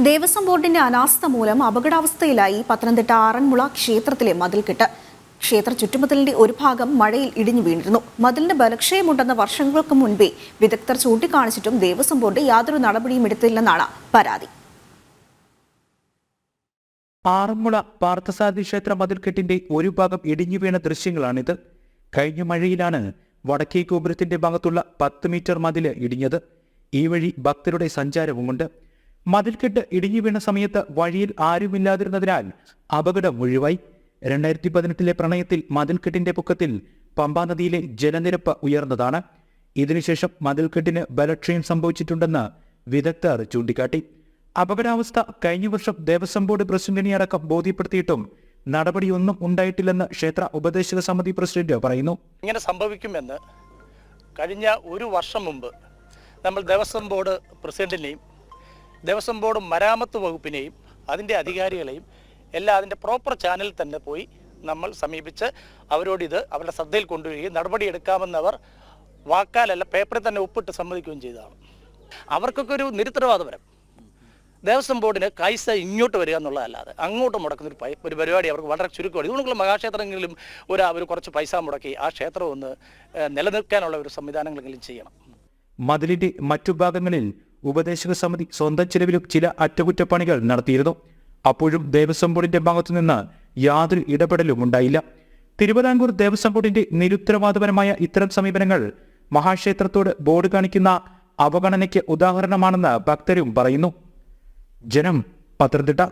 ദേവസ്വം ബോർഡിന്റെ അനാസ്ഥ മൂലം അപകടാവസ്ഥയിലായി പത്തനംതിട്ട ആറന്മുള ക്ഷേത്രത്തിലെ മതിൽക്കെട്ട്. ക്ഷേത്ര ചുറ്റുമതിലിന്റെ ഒരു ഭാഗം മഴയിൽ ഇടിഞ്ഞു വീണിരുന്നു. മതിലിന് ബലക്ഷയമുണ്ടെന്ന് വർഷങ്ങൾക്ക് മുൻപേ വിദഗ്ധർ ചൂണ്ടിക്കാണിച്ചിട്ടും ദേവസ്വം ബോർഡ് യാതൊരു നടപടിയും എടുത്തില്ലെന്നാണ് പരാതി. ആറന്മുള പാർത്ഥസാരഥി ക്ഷേത്ര മതിൽക്കെട്ടിന്റെ ഒരു ഭാഗം ഇടിഞ്ഞു വീണ ദൃശ്യങ്ങളാണിത്. കഴിഞ്ഞ മഴയിലാണ് വടക്കേ ഗോപുരത്തിന്റെ ഭാഗത്തുള്ള 10 മീറ്റർ മതില് ഇടിഞ്ഞത്. ഈ വഴി ഭക്തരുടെ സഞ്ചാരവുമുണ്ട്. മതിൽക്കെട്ട് ഇടിഞ്ഞു വീണ സമയത്ത് വഴിയിൽ ആരുമില്ലാതിരുന്നതിനാൽ അപകടം ഒഴിവായി. 2018 പ്രളയത്തിൽ മതിൽക്കെട്ടിന്റെ പൊക്കത്തിൽ പമ്പാ നദിയിലെ ജലനിരപ്പ് ഉയർന്നതാണ്. ഇതിനുശേഷം മതിൽക്കെട്ടിന് ബലക്ഷയം സംഭവിച്ചിട്ടുണ്ടെന്ന് വിദഗ്ധർ ചൂണ്ടിക്കാട്ടി. അപകടാവസ്ഥ കഴിഞ്ഞ വർഷം ദേവസ്വം ബോർഡ് പ്രസിഡന്റിനെ അടക്കം ബോധ്യപ്പെടുത്തിയിട്ടും നടപടിയൊന്നും ഉണ്ടായിട്ടില്ലെന്ന് ക്ഷേത്ര ഉപദേശക സമിതി പ്രസിഡന്റ് പറയുന്നു. ഇങ്ങനെ സംഭവിക്കുമെന്ന് കഴിഞ്ഞ ഒരു വർഷം മുമ്പ് നമ്മൾ ദേവസ്വം ബോർഡ് പ്രസിഡന്റിനെയും ദേവസ്വം ബോർഡ് മരാമത്ത് വകുപ്പിനെയും അതിൻ്റെ അധികാരികളെയും എല്ലാം അതിൻ്റെ പ്രോപ്പർ ചാനലിൽ തന്നെ പോയി നമ്മൾ സമീപിച്ച് അവരോടിത് അവരുടെ ശ്രദ്ധയിൽ കൊണ്ടുവരികയും നടപടിയെടുക്കാമെന്നവർ വാക്കാലല്ല പേപ്പറിൽ തന്നെ ഒപ്പിട്ട് സമ്മതിക്കുകയും ചെയ്തതാണ്. അവർക്കൊക്കെ ഒരു നിരുത്തരവാദപരം. ദേവസ്വം ബോർഡിന് കൈസ ഇങ്ങോട്ട് വരിക എന്നുള്ളതല്ലാതെ അങ്ങോട്ട് മുടക്കുന്ന ഒരു പരിപാടി അവർക്ക് വളരെ ചുരുക്കമാണ്. ഇതുകൊണ്ടുള്ള മഹാക്ഷേത്രങ്ങളിലും ഒരു കുറച്ച് പൈസ മുടക്കി ആ ക്ഷേത്രം ഒന്ന് നിലനിൽക്കാനുള്ള ഒരു സംവിധാനങ്ങളെങ്കിലും ചെയ്യണം. മതിലിന്റെ മറ്റു ഭാഗങ്ങളിൽ ഉപദേശക സമിതി സ്വന്തം ചെലവിലും ചില അറ്റകുറ്റപ്പണികൾ നടത്തിയിരുന്നു. അപ്പോഴും ദേവസ്വം ബോർഡിന്റെ ഭാഗത്തുനിന്ന് യാതൊരു ഇടപെടലും ഉണ്ടായില്ല. തിരുവിതാംകൂർ ദേവസ്വം ബോർഡിന്റെ നിരുത്തരവാദപരമായ ഇത്തരം സമീപനങ്ങൾ മഹാക്ഷേത്രത്തോട് ബോർഡ് കാണിക്കുന്ന അവഗണനയ്ക്ക് ഉദാഹരണമാണെന്ന് ഭക്തരും പറയുന്നു. ജനം, പത്തനംതിട്ട.